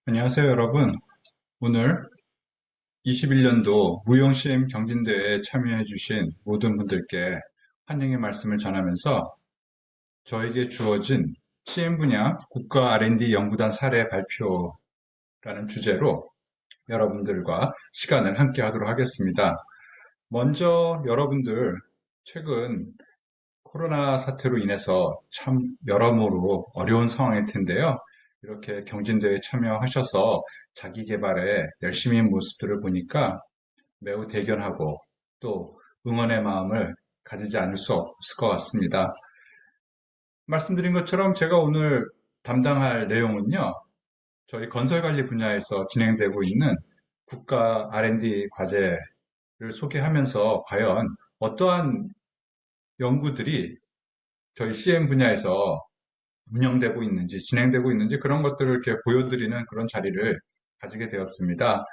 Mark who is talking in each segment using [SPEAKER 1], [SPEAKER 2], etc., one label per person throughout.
[SPEAKER 1] 안녕하세요, 여러분. 오늘 21년도 무용시험 경진대회에 참여해주신 모든 분들께 환영의 말씀을 전하면서 저에게 주어진 CM 분야 국가 R&D 연구단 사례 발표라는 주제로 여러분들과 시간을 함께 하도록 하겠습니다. 먼저 여러분들 최근 코로나 사태로 인해서 참 여러모로 어려운 상황일 텐데요. 이렇게 경진대회에 참여하셔서 자기 개발에 열심히 한 모습들을 보니까 매우 대견하고 또 응원의 마음을 가지지 않을 수 없을 것 같습니다. 말씀드린 것처럼 제가 오늘 담당할 내용은요, 저희 건설관리 분야에서 진행되고 있는 국가 R&D 과제를 소개하면서 과연 어떠한 연구들이 저희 CM 분야에서 운영되고 있는지, 진행되고 있는지 그런 것들을 이렇게 보여드리는 그런 자리를 가지게 되었습니다.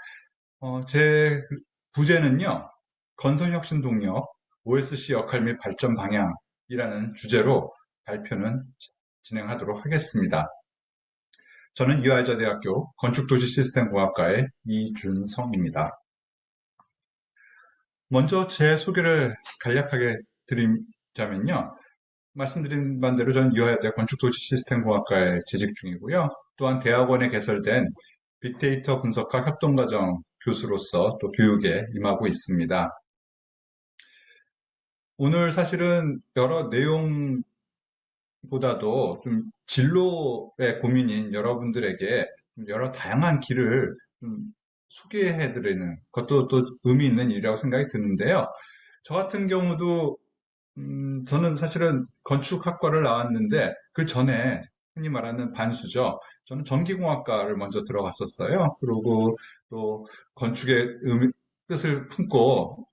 [SPEAKER 1] 제 부제는요, 건설혁신 동력, OSC 역할 및 발전 방향이라는 주제로 발표는 진행하도록 하겠습니다. 저는 유아여자대학교 건축도시시스템공학과의 이준성입니다. 먼저 제 소개를 간략하게 드리자면요. 말씀드린 반대로 저는 유아여대 건축도시시스템공학과에 재직 중이고요. 또한 대학원에 개설된 빅데이터 분석학 협동과정 교수로서 또 교육에 임하고 있습니다. 오늘 사실은 여러 내용보다도 좀 진로의 고민인 여러분들에게 여러 다양한 길을 좀 소개해드리는 것도 또 의미 있는 일이라고 생각이 드는데요. 저 같은 경우도 저는 사실은 건축학과를 나왔는데 그 전에 흔히 말하는 반수죠. 저는 전기공학과를 먼저 들어갔었어요. 그리고 또 건축의 뜻을 품고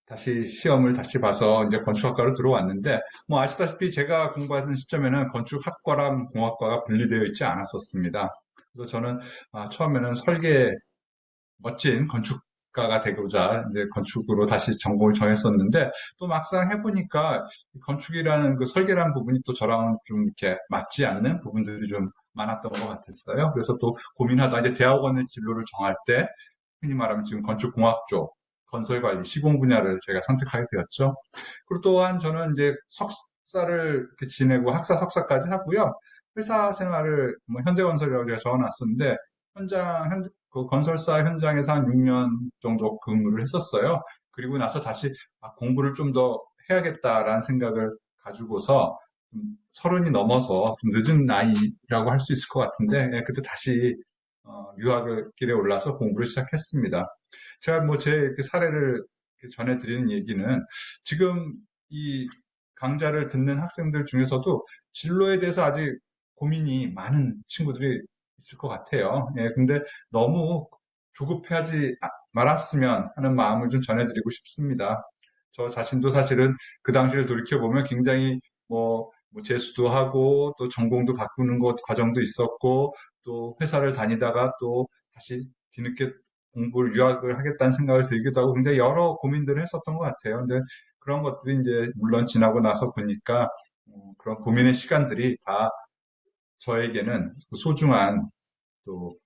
[SPEAKER 1] 다시 시험을 다시 봐서 이제 건축학과로 들어왔는데 뭐 아시다시피 제가 공부하던 시점에는 건축학과랑 공학과가 분리되어 있지 않았었습니다. 그래서 저는 처음에는 멋진 건축가가 되고자 이제 건축으로 다시 전공을 정했었는데 또 막상 해보니까 건축이라는 그 설계라는 부분이 또 저랑 좀 이렇게 맞지 않는 부분들이 좀 많았던 것 같았어요. 그래서 또 고민하다 이제 대학원의 진로를 정할 때 흔히 말하면 지금 건축공학 쪽, 건설관리, 시공 분야를 제가 선택하게 되었죠. 그리고 또한 저는 이제 석사를 이렇게 지내고 학사 석사까지 하고요. 회사 생활을 뭐 현대건설이라고 제가 적어놨었는데 그 건설사 현장에서 한 6년 정도 근무를 했었어요. 그리고 나서 다시 공부를 좀 더 해야겠다라는 생각을 가지고서 서른이 넘어서 좀 늦은 나이라고 할 수 있을 것 같은데 그때 다시 유학을 길에 올라서 공부를 시작했습니다. 제가 뭐 제 사례를 전해드리는 얘기는 지금 이 강좌를 듣는 학생들 중에서도 진로에 대해서 아직 고민이 많은 친구들이 있을 것 같아요. 근데 너무 조급해하지 말았으면 하는 마음을 좀 전해드리고 싶습니다. 저 자신도 사실은 그 당시를 돌이켜보면 굉장히 재수도 하고 또 전공도 바꾸는 것 과정도 있었고 또 회사를 다니다가 또 다시 뒤늦게 유학을 하겠다는 생각을 들기도 하고 굉장히 여러 고민들을 했었던 것 같아요. 근데 그런 것들이 이제 물론 지나고 나서 보니까 그런 고민의 시간들이 다 저에게는 소중한 또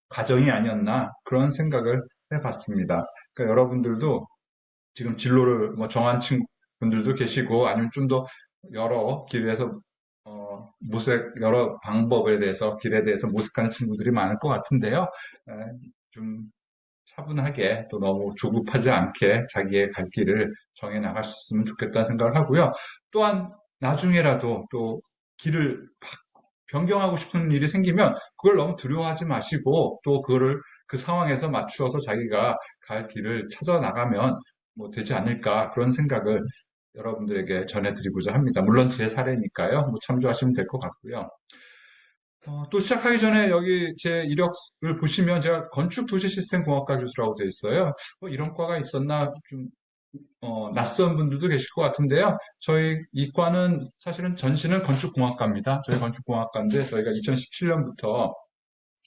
[SPEAKER 1] 과정이 아니었나 그런 생각을 해봤습니다. 그러니까 여러분들도 지금 진로를 뭐 정한 친구분들도 계시고 아니면 좀 더 여러 길에서 여러 방법에 대해서 길에 대해서 모색하는 친구들이 많을 것 같은데요. 좀 차분하게 또 너무 조급하지 않게 자기의 갈 길을 정해 나갈 수 있으면 좋겠다는 생각을 하고요. 또한 나중에라도 또 길을 변경하고 싶은 일이 생기면 그걸 너무 두려워하지 마시고 또 그거를 그 상황에서 맞추어서 자기가 갈 길을 찾아 나가면 뭐 되지 않을까 그런 생각을 여러분들에게 전해드리고자 합니다. 물론 제 사례니까요. 뭐 참조하시면 될 것 같고요. 또 시작하기 전에 여기 제 이력을 보시면 제가 건축도시시스템공학과 교수라고 되어 있어요. 이런 과가 있었나 좀 낯선 분들도 계실 것 같은데요. 저희 이과는 사실은 전신은 건축공학과입니다. 저희 건축공학과인데 저희가 2017년부터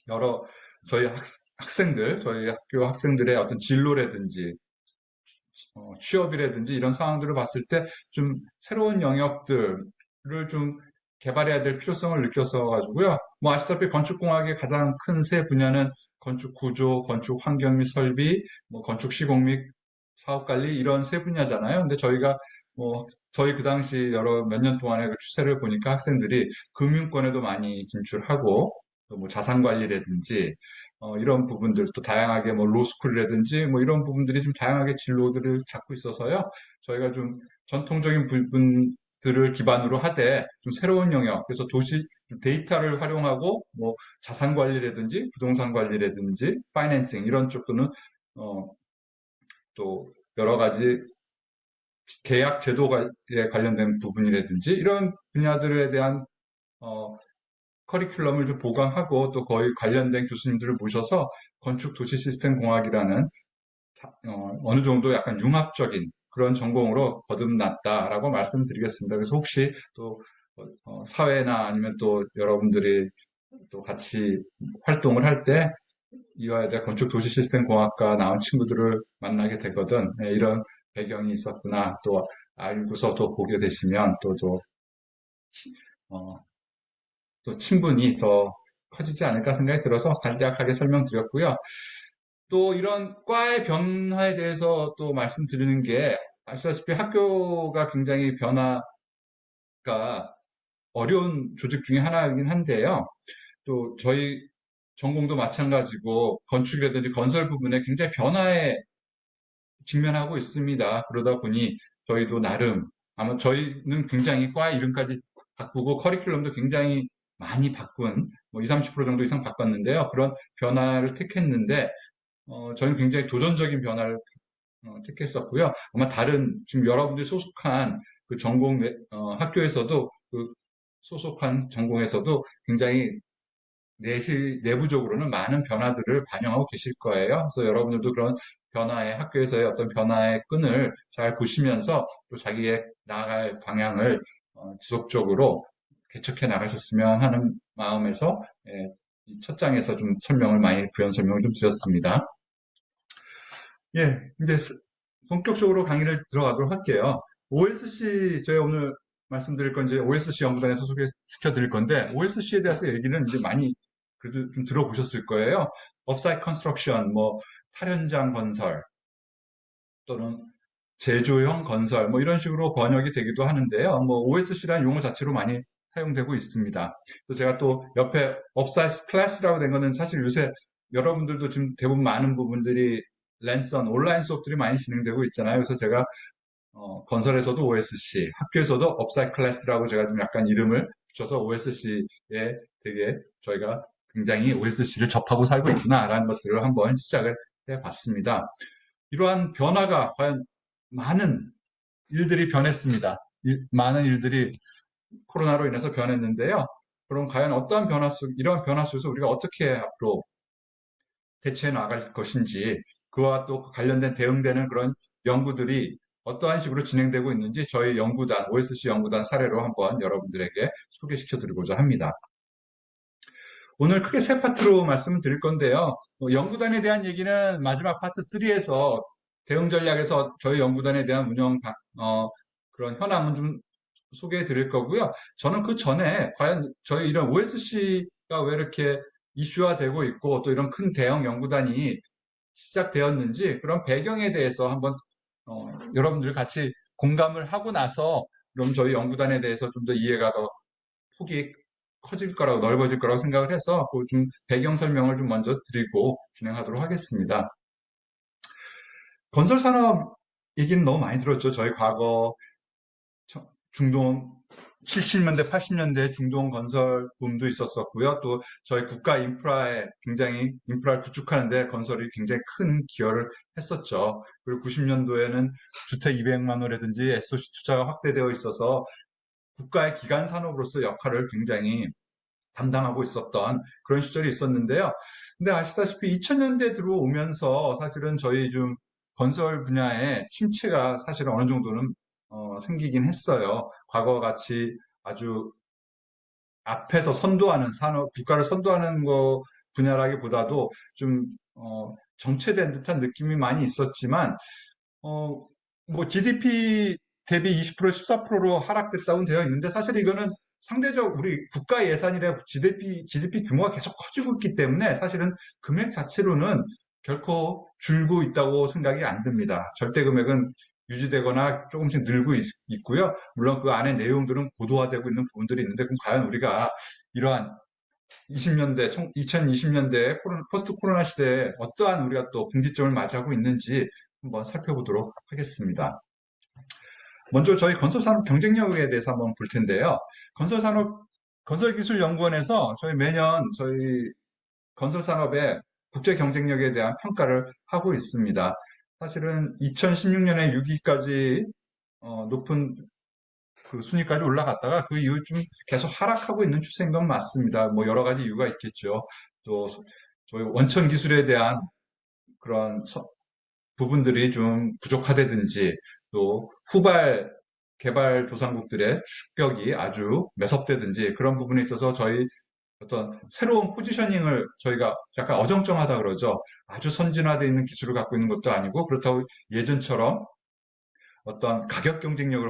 [SPEAKER 1] 여러 저희 학생들, 저희 학교 학생들의 어떤 진로라든지 취업이라든지 이런 상황들을 봤을 때 좀 새로운 영역들을 좀 개발해야 될 필요성을 느꼈어 가지고요. 뭐 아시다시피 건축공학의 가장 큰 세 분야는 건축 구조, 건축 환경 및 설비, 뭐 건축 시공 및 사업 관리 이런 세 분야잖아요. 근데 저희가 뭐 저희 그 당시 여러 몇 년 동안의 그 추세를 보니까 학생들이 금융권에도 많이 진출하고 또 뭐 자산 관리라든지 이런 부분들 또 다양하게 뭐 로스쿨이라든지 뭐 이런 부분들이 좀 다양하게 진로들을 잡고 있어서요. 저희가 좀 전통적인 부분들을 기반으로 하되 좀 새로운 영역, 그래서 도시 데이터를 활용하고 뭐 자산 관리라든지 부동산 관리라든지 파이낸싱 이런 쪽도는 어, 또 여러 가지 계약 제도에 관련된 부분이라든지 이런 분야들에 대한 어, 커리큘럼을 좀 보강하고 또 거의 관련된 교수님들을 모셔서 건축 도시 시스템 공학이라는 어느 정도 약간 융합적인 그런 전공으로 거듭났다라고 말씀드리겠습니다. 그래서 혹시 또 사회나 아니면 또 여러분들이 또 같이 활동을 할 때 이화여대 건축 도시 시스템 공학과 나온 친구들을 만나게 되거든. 네, 이런 배경이 있었구나. 또 알고서 또 보게 되시면 어, 또 친분이 더 커지지 않을까 생각이 들어서 간략하게 설명드렸고요. 또 이런 과의 변화에 대해서 또 말씀드리는 게 아시다시피 학교가 굉장히 변화가 어려운 조직 중에 하나이긴 한데요. 또 저희 전공도 마찬가지고 건축이라든지 건설 부분에 굉장히 변화에 직면하고 있습니다. 그러다 보니 저희도 나름 아마 저희는 굉장히 과 이름까지 바꾸고 커리큘럼도 굉장히 많이 바꾼 뭐 20, 30% 정도 이상 바꿨는데요. 그런 변화를 택했는데 저는 굉장히 도전적인 변화를 택했었고요. 아마 다른 지금 여러분들이 소속한 그 전공 학교에서도 그 소속한 전공에서도 굉장히 내부적으로는 많은 변화들을 반영하고 계실 거예요. 그래서 여러분들도 그런 변화의 학교에서의 어떤 변화의 끈을 잘 보시면서 또 자기의 나아갈 방향을 지속적으로 개척해 나가셨으면 하는 마음에서 이첫 장에서 좀 설명을 많이 부연 설명을 좀 드렸습니다. 예, 이제 본격적으로 강의를 들어가도록 할게요. OSC, 제가 오늘 말씀드릴 건 이제 OSC 연구단에서 소개시켜 드릴 건데, OSC에 대해서 얘기는 이제 많이 그래도 좀 들어보셨을 거예요. 업사이트 컨스트럭션, 뭐, 탈현장 건설, 또는 제조형 건설, 뭐 이런 식으로 번역이 되기도 하는데요. 뭐, OSC라는 용어 자체로 많이 사용되고 있습니다. 그래서 제가 또 옆에 업사이트 클래스라고 된 거는 사실 요새 여러분들도 지금 대부분 많은 부분들이 랜선, 온라인 수업들이 많이 진행되고 있잖아요. 그래서 제가 건설에서도 OSC, 학교에서도 업사이트 클래스라고 제가 좀 약간 이름을 붙여서 OSC에 되게 저희가 굉장히 OSC를 접하고 살고 있구나라는 것들을 한번 시작을 해봤습니다. 이러한 변화가 과연 많은 일들이 변했습니다. 많은 일들이 코로나로 인해서 변했는데요. 그럼 과연 어떠한 이러한 변화 속에서 우리가 어떻게 앞으로 대처해 나갈 것인지, 그와 또 관련된 대응되는 그런 연구들이 어떠한 식으로 진행되고 있는지 저희 연구단, OSC 연구단 사례로 한번 여러분들에게 소개시켜 드리고자 합니다. 오늘 크게 세 파트로 말씀을 드릴 건데요. 연구단에 대한 얘기는 마지막 파트 3에서 대응 전략에서 저희 연구단에 대한 그런 현황은 좀 소개해 드릴 거고요. 저는 그 전에 과연 저희 이런 OSC가 왜 이렇게 이슈화되고 있고 또 이런 큰 대형 연구단이 시작되었는지 그런 배경에 대해서 한번 여러분들 같이 공감을 하고 나서 그럼 저희 연구단에 대해서 좀 더 이해가 더 폭이 커질 거라고 넓어질 거라고 생각을 해서 그좀 배경 설명을 좀 먼저 드리고 진행하도록 하겠습니다. 건설 산업 얘기는 너무 많이 들었죠. 저희 과거 중동 70년대, 80년대 중동 건설 붐도 있었었고요. 또 저희 국가 굉장히 인프라를 구축하는데 건설이 굉장히 큰 기여를 했었죠. 그리고 90년도에는 주택 200만 호라든지 SOC 투자가 확대되어 있어서 국가의 기간 산업으로서 역할을 굉장히 담당하고 있었던 그런 시절이 있었는데요. 근데 아시다시피 2000년대 들어오면서 사실은 저희 좀 건설 분야의 침체가 사실 어느 정도는 생기긴 했어요. 과거 같이 아주 앞에서 선도하는 산업, 국가를 선도하는 거 분야라기보다도 좀 정체된 듯한 느낌이 많이 있었지만 뭐 GDP 대비 20% 14%로 하락됐다고 되어 있는데 사실 이거는 상대적 우리 국가 예산이라 GDP 규모가 계속 커지고 있기 때문에 사실은 금액 자체로는 결코 줄고 있다고 생각이 안 듭니다. 절대 금액은 유지되거나 조금씩 늘고 있고요. 물론 그 안에 내용들은 고도화되고 있는 부분들이 있는데 그럼 과연 우리가 이러한 2020년대 포스트 코로나 시대에 어떠한 우리가 또 분기점을 맞이하고 있는지 한번 살펴보도록 하겠습니다. 먼저 저희 건설산업 경쟁력에 대해서 한번 볼 텐데요. 건설기술연구원에서 저희 매년 저희 건설산업의 국제 경쟁력에 대한 평가를 하고 있습니다. 사실은 2016년에 6위까지 높은 그 순위까지 올라갔다가 그 이후 좀 계속 하락하고 있는 추세인 건 맞습니다. 뭐 여러 가지 이유가 있겠죠. 또 저희 원천 기술에 대한 그런 부분들이 좀 부족하다든지 또 후발 개발도상국들의 축격이 아주 매섭다든지 그런 부분에 있어서 저희 어떤 새로운 포지셔닝을 저희가 약간 어정쩡하다 그러죠. 아주 선진화되어 있는 기술을 갖고 있는 것도 아니고 그렇다고 예전처럼 어떤 가격 경쟁력에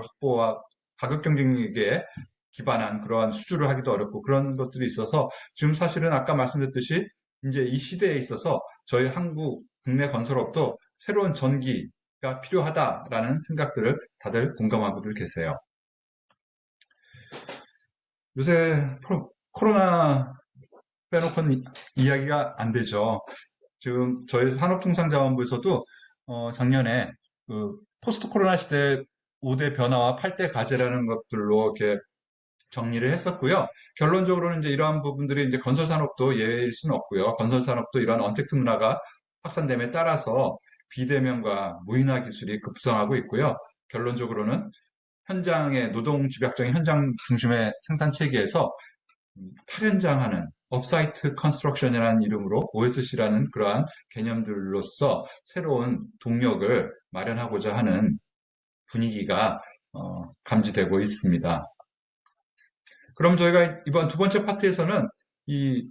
[SPEAKER 1] 기반한 그러한 수주를 하기도 어렵고 그런 것들이 있어서 지금 사실은 아까 말씀드렸듯이 이제 이 시대에 있어서 저희 한국 국내 건설업도 새로운 전기가 필요하다라는 생각들을 다들 공감하고들 계세요. 요새 코로나 빼놓고는 이야기가 안 되죠. 지금 저희 산업통상자원부에서도 작년에 그 포스트 코로나 시대 5대 변화와 8대 과제라는 것들로 이렇게 정리를 했었고요. 결론적으로는 이제 이러한 부분들이 이제 건설산업도 예외일 수는 없고요. 건설산업도 이러한 언택트 문화가 확산됨에 따라서 비대면과 무인화 기술이 급성하고 있고요. 결론적으로는 현장의 노동 집약적인 현장 중심의 생산 체계에서 탈현장하는 업사이트 컨스트럭션이라는 이름으로 OSC라는 그러한 개념들로서 새로운 동력을 마련하고자 하는 분위기가 감지되고 있습니다. 그럼 저희가 이번 두 번째 파트에서는 이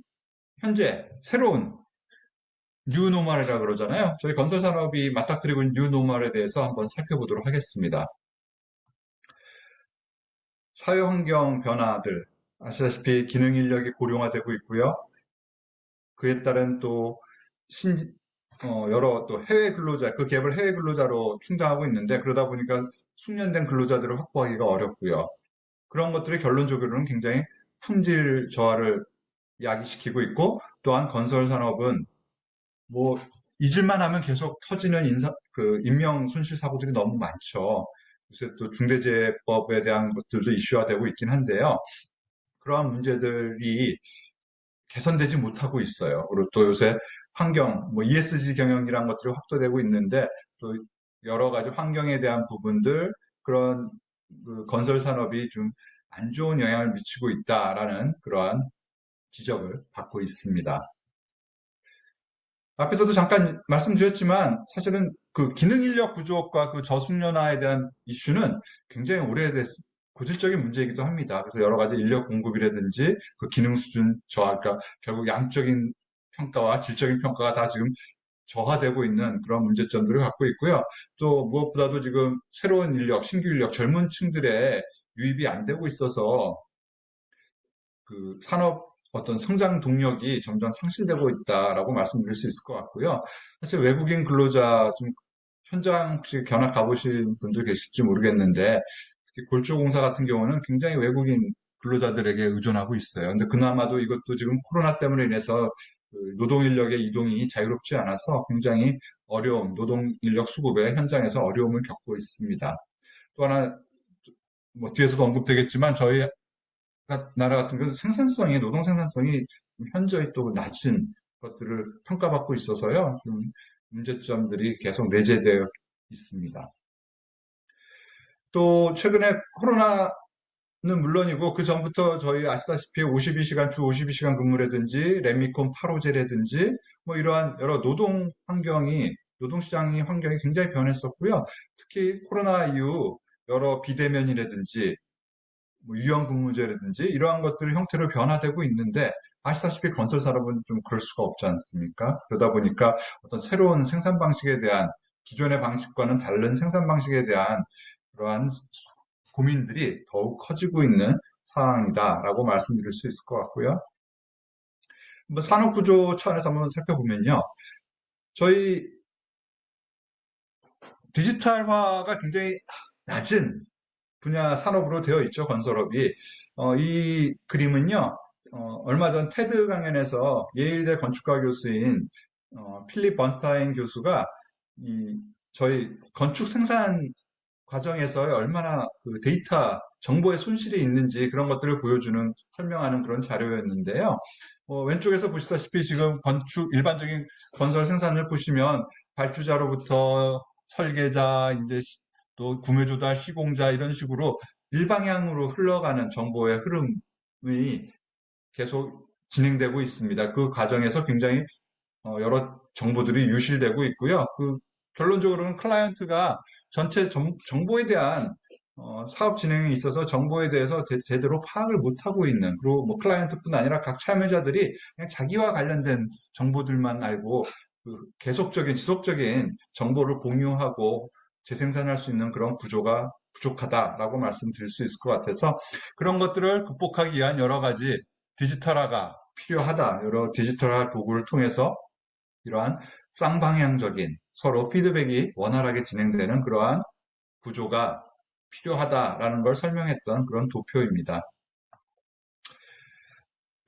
[SPEAKER 1] 현재 새로운 뉴노멀이라고 그러잖아요. 저희 건설산업이 맞닥뜨리고 있는 뉴노멀에 대해서 한번 살펴보도록 하겠습니다. 사회환경 변화들 아시다시피 기능인력이 고령화되고 있고요. 그에 따른 또 여러 또 해외 근로자, 그 갭을 해외 근로자로 충당하고 있는데 그러다 보니까 숙련된 근로자들을 확보하기가 어렵고요. 그런 것들이 결론적으로는 굉장히 품질 저하를 야기시키고 있고 또한 건설 산업은 뭐 잊을만 하면 계속 터지는 인명 손실 사고들이 너무 많죠. 요새 또 중대재해법에 대한 것들도 이슈화되고 있긴 한데요. 그러한 문제들이 개선되지 못하고 있어요. 그리고 또 요새 환경, 뭐 ESG 경영이라는 것들이 확대되고 있는데 또 여러 가지 환경에 대한 부분들 그런 그 건설 산업이 좀 안 좋은 영향을 미치고 있다라는 그러한 지적을 받고 있습니다. 앞에서도 잠깐 말씀드렸지만 사실은 그 기능 인력 부족과 그 저숙련화에 대한 이슈는 굉장히 고질적인 문제이기도 합니다. 그래서 여러 가지 인력 공급이라든지 그 기능 수준 저하, 그러니까 결국 양적인 평가와 질적인 평가가 다 지금 저하되고 있는 그런 문제점들을 갖고 있고요. 또 무엇보다도 지금 새로운 인력, 신규 인력, 젊은 층들의 유입이 안 되고 있어서 그 산업 어떤 성장 동력이 점점 상실되고 있다라고 말씀드릴 수 있을 것 같고요. 사실 외국인 근로자 좀 현장 혹시 견학 가보신 분들 계실지 모르겠는데 특히 골조공사 같은 경우는 굉장히 외국인 근로자들에게 의존하고 있어요. 근데 그나마도 이것도 지금 코로나 때문에 인해서 그 노동 인력의 이동이 자유롭지 않아서 굉장히 노동 인력 수급의 현장에서 어려움을 겪고 있습니다. 또 하나 뭐 뒤에서도 언급되겠지만 저희 나라 같은 경우는 노동 생산성이 현저히 또 낮은 것들을 평가받고 있어서요. 좀 문제점들이 계속 내재되어 있습니다. 또 최근에 코로나는 물론이고 그 전부터 저희 아시다시피 52시간 주 52시간 근무라든지 레미콘 8호제라든지 뭐 이러한 여러 노동시장이 환경이 굉장히 변했었고요. 특히 코로나 이후 여러 비대면이라든지 뭐 유연근무제라든지 이러한 것들 형태로 변화되고 있는데 아시다시피 건설 산업은 좀 그럴 수가 없지 않습니까? 그러다 보니까 어떤 새로운 생산 방식에 대한 기존의 방식과는 다른 생산 방식에 대한 그러한 고민들이 더욱 커지고 있는 사항이다라고 말씀드릴 수 있을 것 같고요. 뭐 산업구조 차원에서 한번 살펴보면요. 저희 디지털화가 굉장히 낮은 분야 산업으로 되어 있죠, 건설업이. 이 그림은요, 얼마 전 테드 강연에서 예일대 건축가 교수인 필립 번스타인 교수가 이 저희 건축 생산 과정에서 얼마나 그 데이터, 정보의 손실이 있는지 그런 것들을 보여주는, 설명하는 그런 자료였는데요. 왼쪽에서 보시다시피 지금 일반적인 건설 생산을 보시면 발주자로부터 설계자, 이제 또 구매 조달, 시공자 이런 식으로 일방향으로 흘러가는 정보의 흐름이 계속 진행되고 있습니다. 그 과정에서 굉장히 여러 정보들이 유실되고 있고요. 결론적으로는 클라이언트가 전체 정보에 대한 사업 진행에 있어서 정보에 대해서 제대로 파악을 못하고 있는, 그리고 뭐 클라이언트뿐 아니라 각 참여자들이 그냥 자기와 관련된 정보들만 알고 계속적인 지속적인 정보를 공유하고 재생산할 수 있는 그런 구조가 부족하다라고 말씀드릴 수 있을 것 같아서, 그런 것들을 극복하기 위한 여러 가지 디지털화가 필요하다. 여러 디지털화 도구를 통해서 이러한 쌍방향적인 서로 피드백이 원활하게 진행되는 그러한 구조가 필요하다라는 걸 설명했던 그런 도표입니다.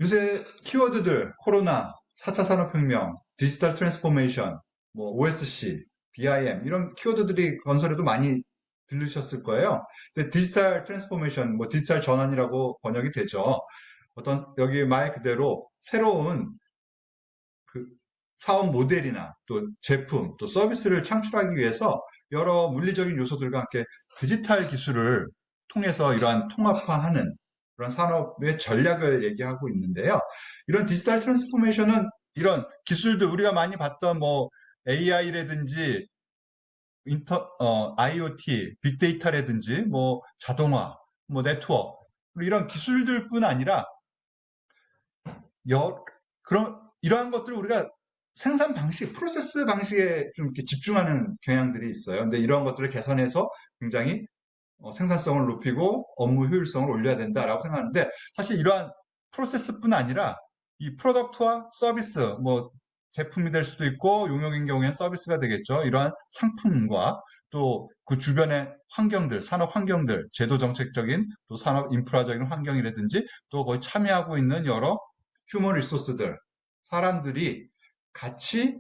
[SPEAKER 1] 요새 키워드들, 코로나, 4차 산업혁명, 디지털 트랜스포메이션, 뭐 OSC, BIM 이런 키워드들이 건설에도 많이 들으셨을 거예요. 근데 디지털 트랜스포메이션, 뭐 디지털 전환이라고 번역이 되죠. 여기 말 그대로 새로운 그 사업 모델이나 또 제품, 또 서비스를 창출하기 위해서 여러 물리적인 요소들과 함께 디지털 기술을 통해서 이러한 통합화하는 그런 산업의 전략을 얘기하고 있는데요. 이런 디지털 트랜스포메이션은 이런 기술들, 우리가 많이 봤던 뭐 AI라든지 IoT, 빅데이터라든지 뭐 자동화, 뭐 네트워크, 이런 기술들뿐 아니라 이러한 것들을 우리가 생산 방식, 프로세스 방식에 좀 이렇게 집중하는 경향들이 있어요. 근데 이러한 것들을 개선해서 굉장히 생산성을 높이고 업무 효율성을 올려야 된다라고 생각하는데, 사실 이러한 프로세스뿐 아니라 이 프로덕트와 서비스, 뭐 제품이 될 수도 있고 용역인 경우에는 서비스가 되겠죠. 이러한 상품과 또 그 주변의 환경들, 산업 환경들, 제도 정책적인 또 산업 인프라적인 환경이라든지 또 거기 참여하고 있는 여러 휴먼 리소스들, 사람들이 같이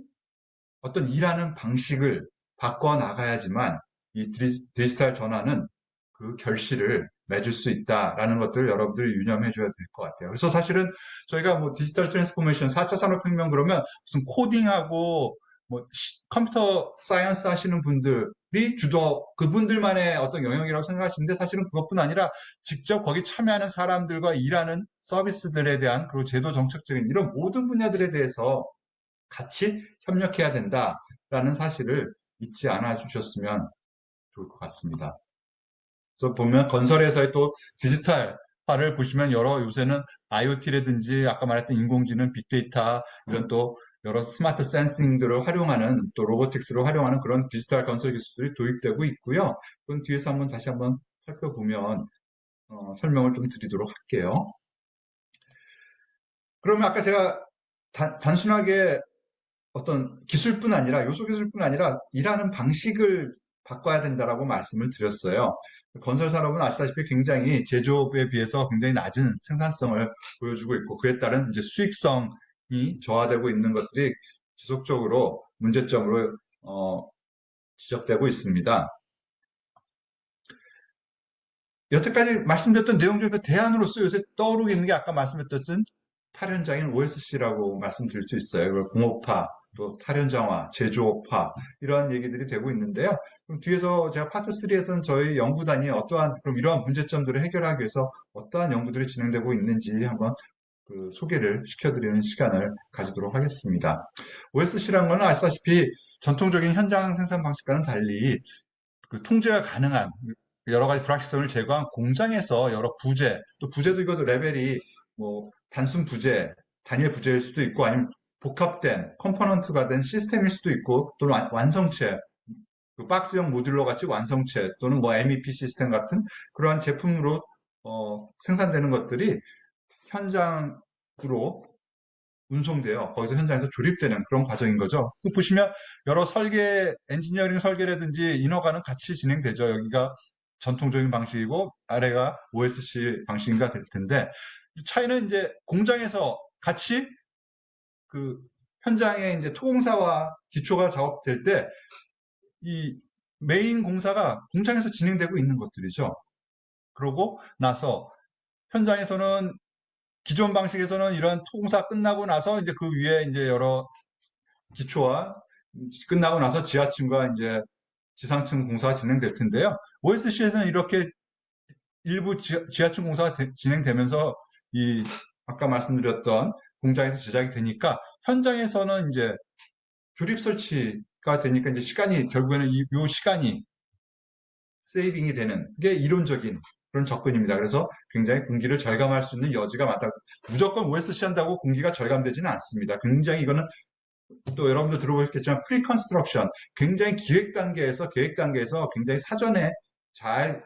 [SPEAKER 1] 어떤 일하는 방식을 바꿔 나가야지만 이 디지털 전환은 그 결실을 맺을 수 있다라는 것들을 여러분들이 유념해 줘야 될 것 같아요. 그래서 사실은 저희가 뭐 디지털 트랜스포메이션, 4차 산업혁명 그러면 무슨 코딩하고 뭐 컴퓨터 사이언스 하시는 분들이 주도 그분들만의 어떤 영역이라고 생각하시는데, 사실은 그것뿐 아니라 직접 거기 참여하는 사람들과 일하는 서비스들에 대한, 그리고 제도 정책적인 이런 모든 분야들에 대해서 같이 협력해야 된다라는 사실을 잊지 않아 주셨으면 좋을 것 같습니다. 그래서 보면 건설에서의 또 디지털화를 보시면 요새는 IoT라든지 아까 말했던 인공지능, 빅데이터 이런 또 여러 스마트 센싱들을 활용하는, 또 로보틱스를 활용하는 그런 디지털 건설 기술들이 도입되고 있고요. 그건 뒤에서 다시 한번 살펴보면 설명을 좀 드리도록 할게요. 그러면 아까 제가 단순하게 어떤 기술뿐 아니라, 요소 기술뿐 아니라 일하는 방식을 바꿔야 된다라고 말씀을 드렸어요. 건설 산업은 아시다시피 굉장히 제조업에 비해서 굉장히 낮은 생산성을 보여주고 있고, 그에 따른 이제 수익성이 저하되고 있는 것들이 지속적으로 문제점으로 지적되고 있습니다. 여태까지 말씀드렸던 내용 중에 그 대안으로서 요새 떠오르고 있는 게 아까 말씀드렸던 탈현장인 OSC라고 말씀드릴 수 있어요. 공업화, 또 탈현장화, 제조업화 이러한 얘기들이 되고 있는데요. 그럼 뒤에서 제가 파트 3에서는 저희 연구단이 그럼 이러한 문제점들을 해결하기 위해서 어떠한 연구들이 진행되고 있는지 한번 소개를 시켜드리는 시간을 가지도록 하겠습니다. OSC라는 것은 아시다시피 전통적인 현장 생산 방식과는 달리 통제가 가능한 여러 가지 불확실성을 제거한 공장에서 여러 부재, 또 부재도 이것도 레벨이 뭐 단순 부재, 단일 부재일 수도 있고, 아니면 복합된 컴포넌트가 된 시스템일 수도 있고, 또는 완성체, 박스형 모듈러 같이 완성체 또는 뭐 MEP 시스템 같은 그러한 제품으로 생산되는 것들이 현장으로 운송되어 거기서 현장에서 조립되는 그런 과정인 거죠. 보시면 여러 엔지니어링 설계라든지 인허가는 같이 진행되죠. 여기가 전통적인 방식이고 아래가 OSC 방식인가 될 텐데 차이는 이제 공장에서 같이 그 현장에 이제 토공사와 기초가 작업될 때 이 메인 공사가 공장에서 진행되고 있는 것들이죠. 그러고 나서 현장에서는 기존 방식에서는 이런 토공사 끝나고 나서 이제 그 위에 이제 여러 기초와 끝나고 나서 지하층과 이제 지상층 공사가 진행될 텐데요. OSC에서는 이렇게 일부 지하층 공사가 진행되면서 이 아까 말씀드렸던 공장에서 제작이 되니까 현장에서는 이제 조립 설치가 되니까 이제 결국에는 요 시간이 세이빙이 되는 게 이론적인 그런 접근입니다. 그래서 굉장히 공기를 절감할 수 있는 여지가 많다. 무조건 OSC 한다고 공기가 절감되지는 않습니다. 굉장히 이거는 또 여러분도 들어보셨겠지만 프리컨스트럭션, 굉장히 계획 단계에서 굉장히 사전에 잘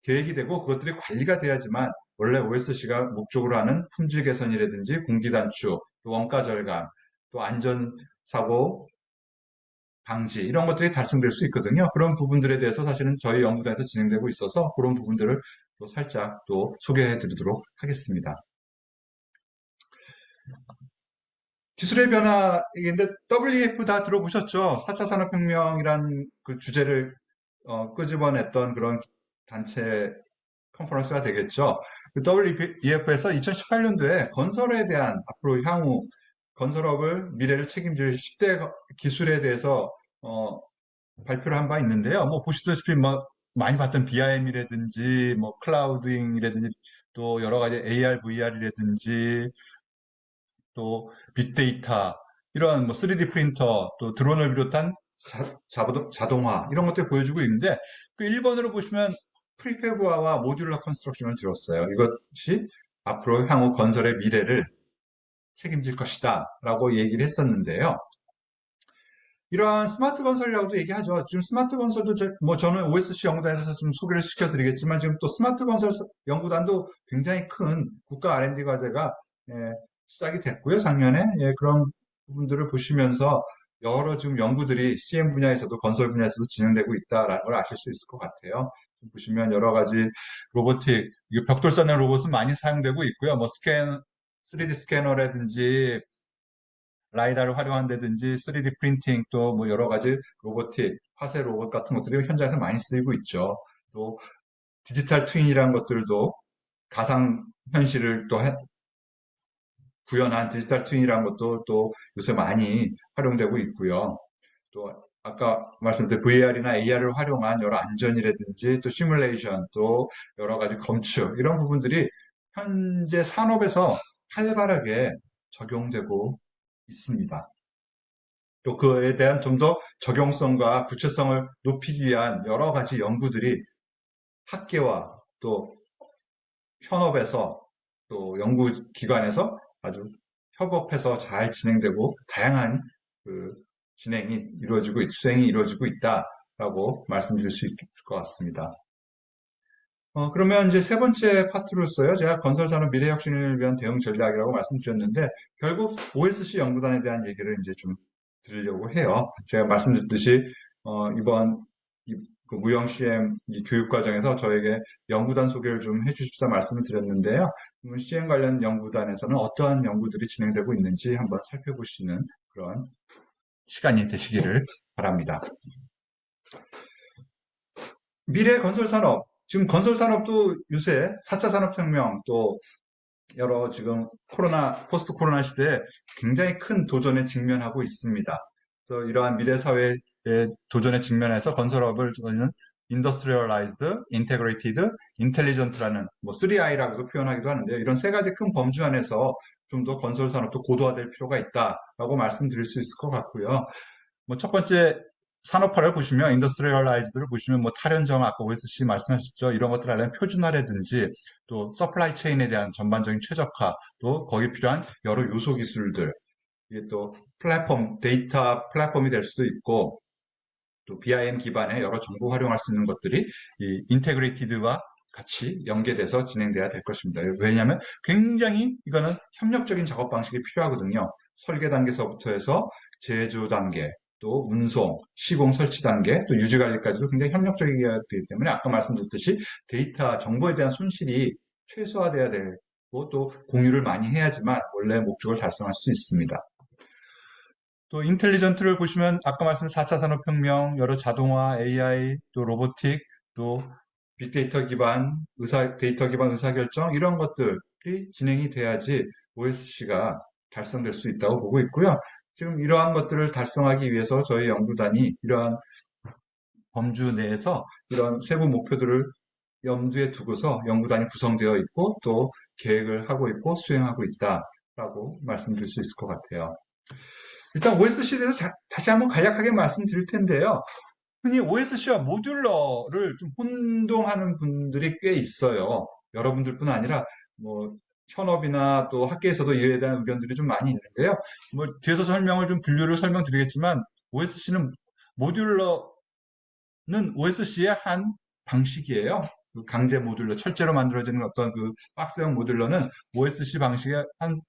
[SPEAKER 1] 계획이 되고 그것들이 관리가 돼야지만 원래 OSC가 목적으로 하는 품질 개선이라든지 공기 단축, 또 원가 절감, 또 안전사고 방지 이런 것들이 달성될 수 있거든요. 그런 부분들에 대해서 사실은 저희 연구단에서 진행되고 있어서 그런 부분들을 또 살짝 또 소개해 드리도록 하겠습니다. 기술의 변화인데 WEF 다 들어보셨죠? 4차 산업혁명이란 그 주제를 끄집어냈던 그런 단체 컨퍼런스가 되겠죠. 그 WEF에서 2018년도에 건설에 대한 앞으로 향후 건설업을 미래를 책임질 10대 기술에 대해서 발표를 한 바 있는데요. 뭐 보시다시피 뭐 많이 봤던 BIM이라든지 뭐 클라우딩이라든지 또 여러 가지 AR, VR이라든지 또 빅데이터 이런 뭐 3D 프린터 또 드론을 비롯한 자동화 이런 것들 보여주고 있는데 그 1번으로 보시면 프리패브화와 모듈러 컨스트럭션을 들었어요. 이것이 앞으로 향후 건설의 미래를 책임질 것이다 라고 얘기를 했었는데요. 이러한 스마트 건설이라고도 얘기하죠. 지금 스마트 건설도 저는 OSC 연구단에서 좀 소개를 시켜드리겠지만 지금 또 스마트 건설 연구단도 굉장히 큰 국가 R&D 과제가 시작이 됐고요. 작년에 그런 부분들을 보시면서 여러 지금 연구들이 CM 분야에서도 건설 분야에서도 진행되고 있다라는 걸 아실 수 있을 것 같아요. 보시면 여러 가지 로보틱, 벽돌 쌓는 로봇은 많이 사용되고 있고요. 뭐 3D 스캐너라든지 라이다를 활용한다든지 3D 프린팅 또 뭐 여러 가지 로보틱, 화세 로봇 같은 것들이 현장에서 많이 쓰이고 있죠. 또 디지털 트윈이라는 것들도 가상 현실을 또 구현한 디지털 트윈이라는 것도 또 요새 많이 활용되고 있고요. 또 아까 말씀드린 VR이나 AR을 활용한 여러 안전이라든지 또 시뮬레이션 또 여러 가지 검출 이런 부분들이 현재 산업에서 활발하게 적용되고 있습니다. 또 그에 대한 좀 더 적용성과 구체성을 높이기 위한 여러 가지 연구들이 학계와 또 현업에서 또 연구기관에서 아주 협업해서 잘 진행되고 다양한 수행이 이루어지고 있다라고 말씀드릴 수 있을 것 같습니다. 그러면 이제 세 번째 파트로서요. 제가 건설산업 미래혁신을 위한 대응 전략이라고 말씀드렸는데 결국 OSC 연구단에 대한 얘기를 이제 좀 드리려고 해요. 제가 말씀드렸듯이 이번 그 무형 CM 교육 과정에서 저에게 연구단 소개를 좀 해주십사 말씀을 드렸는데요. CM 관련 연구단에서는 어떠한 연구들이 진행되고 있는지 한번 살펴보시는 그런 시간이 되시기를 바랍니다. 미래 건설산업, 지금 건설산업도 요새 4차 산업혁명 또 여러 지금 포스트 코로나 시대에 굉장히 큰 도전에 직면하고 있습니다. 그래서 이러한 미래 사회의 도전에 직면해서 건설업을 저희는 Industrialized, Integrated, Intelligent라는 뭐 3I라고도 표현하기도 하는데요. 이런 세 가지 큰 범주 안에서 좀 더 건설 산업도 고도화될 필요가 있다라고 말씀드릴 수 있을 것 같고요. 뭐 첫 번째 산업화를 보시면 인더스트리얼라이즈드를 보시면 뭐 탈연정 아까 OSC 말씀하셨죠. 이런 것들을 하려면 표준화라든지 또 서플라이 체인에 대한 전반적인 최적화 또 거기 필요한 여러 요소 기술들 이게 또 데이터 플랫폼이 될 수도 있고 또 BIM 기반의 여러 정보 활용할 수 있는 것들이 이 인테그레이티드와 같이 연계돼서 진행돼야 될 것입니다. 왜냐하면 굉장히 이거는 협력적인 작업 방식이 필요하거든요. 설계 단계서부터 해서 제조 단계, 또 운송, 시공 설치 단계, 또 유지 관리까지도 굉장히 협력적이기 때문에 아까 말씀드렸듯이 데이터 정보에 대한 손실이 최소화돼야 되고 또 공유를 많이 해야지만 원래 목적을 달성할 수 있습니다. 또 인텔리전트를 보시면 아까 말씀드린 4차 산업혁명, 여러 자동화, AI, 또 로보틱, 또 빅데이터 기반, 데이터 기반 의사결정 이런 것들이 진행이 돼야지 OSC가 달성될 수 있다고 보고 있고요. 지금 이러한 것들을 달성하기 위해서 저희 연구단이 이러한 범주 내에서 이런 세부 목표들을 염두에 두고서 연구단이 구성되어 있고 또 계획을 하고 있고 수행하고 있다라고 말씀드릴 수 있을 것 같아요. 일단 OSC에 대해서 다시 한번 간략하게 말씀드릴 텐데요. 흔히 OSC와 모듈러를 좀 혼동하는 분들이 꽤 있어요. 여러분들뿐 아니라 뭐 현업이나 또 학계에서도 이에 대한 의견들이 좀 많이 있는데요. 뭐 뒤에서 분류를 설명드리겠지만 OSC는 모듈러는 OSC의 한 방식이에요. 그 강제 모듈러, 철제로 만들어지는 어떤 그 박스형 모듈러는 OSC 방식의 한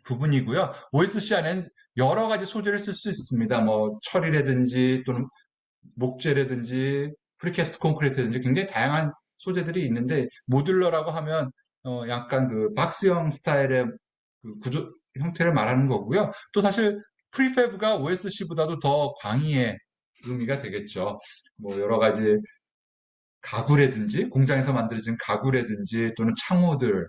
[SPEAKER 1] 부분이고요. OSC 안에는 여러 가지 소재를 쓸 수 있습니다. 뭐 철이라든지 또는 목재라든지 프리캐스트 콘크리트라든지 굉장히 다양한 소재들이 있는데 모듈러라고 하면 약간 그 박스형 스타일의 그 구조 형태를 말하는 거고요. 또 사실 프리패브가 OSC보다도 더 광의의 의미가 되겠죠. 뭐 여러 가지 가구라든지 공장에서 만들어진 가구라든지 또는 창호들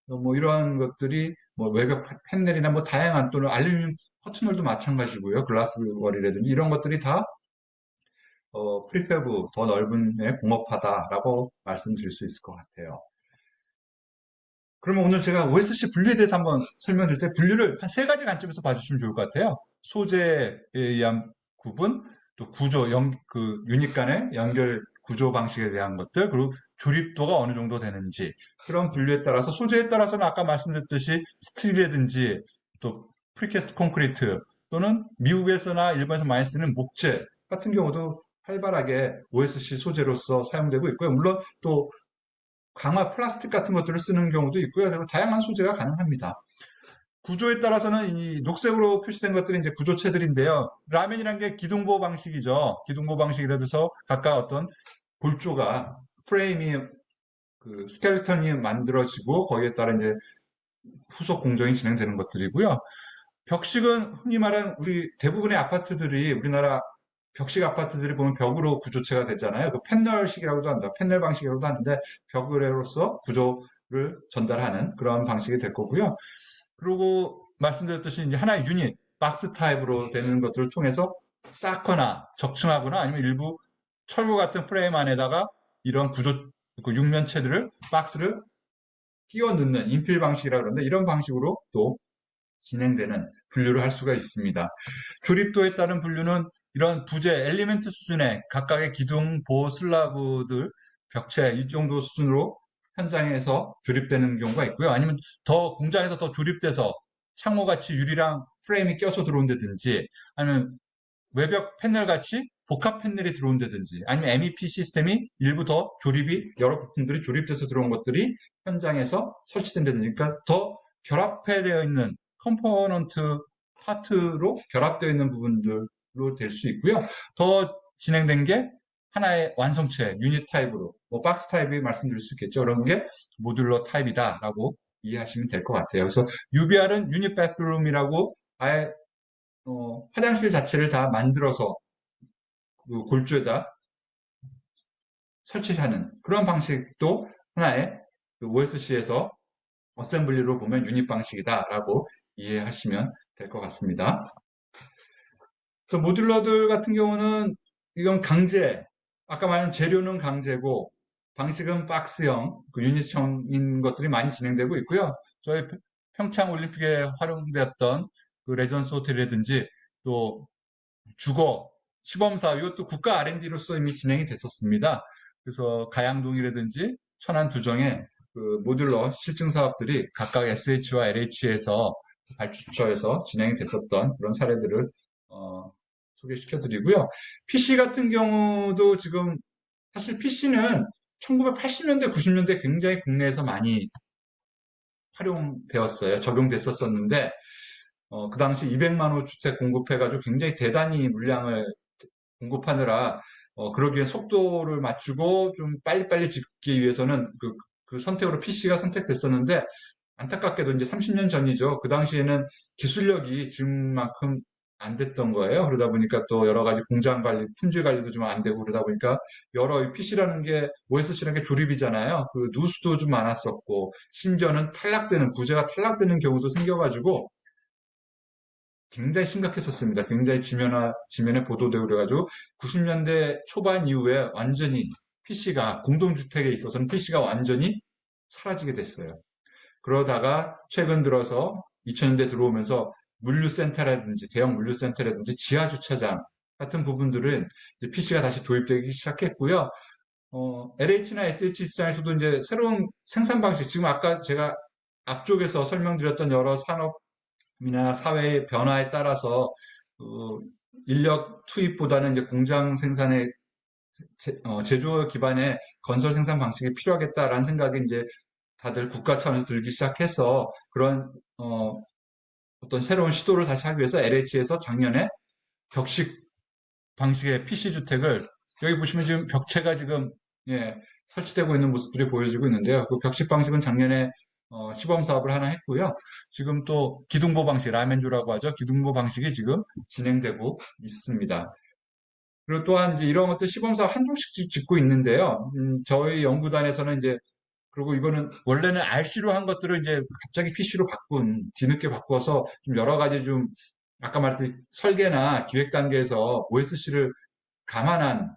[SPEAKER 1] 뭐 이런 것들이 뭐 외벽 패널이나 뭐 다양한 또는 알루미늄 커튼홀도 마찬가지고요. 글라스 월이라든지 이런 것들이 다 프리패브 더 넓은 에 공업하다라고 말씀드릴 수 있을 것 같아요. 그러면 오늘 제가 OSC 분류에 대해서 한번 설명드릴 때 분류를 한 세 가지 관점에서 봐주시면 좋을 것 같아요. 소재에 의한 구분, 또 구조, 그 유닛 간의 연결 구조 방식에 대한 것들, 그리고 조립도가 어느 정도 되는지 그런 분류에 따라서 소재에 따라서는 아까 말씀드렸듯이 스틸이라든지 또 프리캐스트 콘크리트 또는 미국에서나 일본에서 많이 쓰는 목재 같은 경우도 활발하게 OSC 소재로서 사용되고 있고요. 물론 또 강화 플라스틱 같은 것들을 쓰는 경우도 있고요. 그리고 다양한 소재가 가능합니다. 구조에 따라서는 이 녹색으로 표시된 것들이 이제 구조체들인데요. 라면이란 게 기둥보 방식이죠. 기둥보 방식이라 해서 각각 어떤 골조가 프레임이 그 스켈레톤이 만들어지고 거기에 따라 이제 후속 공정이 진행되는 것들이고요. 벽식은 흔히 말하는 우리 대부분의 아파트들이 우리나라 벽식 아파트들이 보면 벽으로 구조체가 되잖아요. 그 패널식이라고도 한다. 패널 방식이라고도 하는데 벽으로서 구조를 전달하는 그런 방식이 될 거고요. 그리고 말씀드렸듯이 이제 하나의 유닛, 박스 타입으로 되는 것들을 통해서 쌓거나 적층하거나 아니면 일부 철거 같은 프레임 안에다가 이런 구조, 그 육면체들을, 박스를 끼워 넣는 인필 방식이라고 그러는데 이런 방식으로 또 진행되는 분류를 할 수가 있습니다. 조립도에 따른 분류는 이런 부재, 엘리멘트 수준의 각각의 기둥, 보호 슬라브들, 벽체 이 정도 수준으로 현장에서 조립되는 경우가 있고요. 아니면 더 공장에서 더 조립돼서 창호같이 유리랑 프레임이 껴서 들어온다든지 아니면 외벽 패널 같이 복합 패널이 들어온다든지 아니면 MEP 시스템이 일부 더 조립이 여러 부품들이 조립돼서 들어온 것들이 현장에서 설치된다든지 그러니까 더 결합되어 있는 컴포넌트 파트로 결합되어 있는 부분들로 될 수 있고요. 더 진행된 게 하나의 완성체 유닛 타입으로 뭐 박스 타입이 말씀드릴 수 있겠죠. 그런 게 모듈러 타입이다라고 이해하시면 될 것 같아요. 그래서 UBR은 유닛 바스룸이라고 아예 화장실 자체를 다 만들어서 그 골조에다 설치하는 그런 방식도 하나의 그 OSC에서 어셈블리로 보면 유닛 방식이다라고 이해하시면 될 것 같습니다. 그래서 모듈러들 같은 경우는 이건 강제, 아까 말한 재료는 강제고 방식은 박스형, 그 유닛형인 것들이 많이 진행되고 있고요. 저희 평창 올림픽에 활용되었던 그 레전스 호텔이라든지 또 주거, 시범사업, 이것도 국가 R&D로서 이미 진행이 됐었습니다. 그래서 가양동이라든지 천안 두정에 그 모듈러 실증 사업들이 각각 SH와 LH에서 발주처에서 진행이 됐었던 그런 사례들을 소개시켜 드리고요. PC 같은 경우도 지금 사실 PC는 1980년대, 90년대 굉장히 국내에서 많이 활용되었어요. 적용됐었었는데, 그 당시 200만 호 주택 공급해가지고 굉장히 대단히 물량을 공급하느라, 그러기 위해 속도를 맞추고 좀 빨리빨리 짓기 위해서는 그 선택으로 PC가 선택됐었는데, 안타깝게도 이제 30년 전이죠. 그 당시에는 기술력이 지금만큼 안 됐던 거예요. 그러다 보니까 또 여러 가지 공장 관리, 품질 관리도 좀 안 되고 그러다 보니까 여러 PC라는 게, OSC라는 게 조립이잖아요. 그 누수도 좀 많았었고, 심지어는 부재가 탈락되는 경우도 생겨가지고 굉장히 심각했었습니다. 굉장히 지면에 보도되고 그래가지고 90년대 초반 이후에 완전히 공동주택에 있어서는 PC가 완전히 사라지게 됐어요. 그러다가 최근 들어서 2000년대 들어오면서 대형 물류센터라든지 지하주차장 같은 부분들은 PC가 다시 도입되기 시작했고요. LH나 SH 입장에서도 이제 새로운 생산 방식, 지금 아까 제가 앞쪽에서 설명드렸던 여러 산업이나 사회의 변화에 따라서 인력 투입보다는 이제 공장 생산의 제조 기반의 건설 생산 방식이 필요하겠다라는 생각이 이제 다들 국가 차원에서 들기 시작해서 그런 어떤 새로운 시도를 다시 하기 위해서 LH에서 작년에 벽식 방식의 PC 주택을, 여기 보시면 지금 벽체가 지금 설치되고 있는 모습들이 보여지고 있는데요. 그 벽식 방식은 작년에 시범 사업을 하나 했고요. 지금 또 기둥보 방식, 라멘조라고 하죠. 기둥보 방식이 지금 진행되고 있습니다. 그리고 또한 이제 이런 것들 시범 사업 한종씩 짓고 있는데요. 저희 연구단에서는 이제, 그리고 이거는 원래는 RC로 한 것들을 이제 갑자기 PC로 뒤늦게 바꿔서 좀 여러 가지 좀, 아까 말했듯이 설계나 기획 단계에서 OSC를 감안한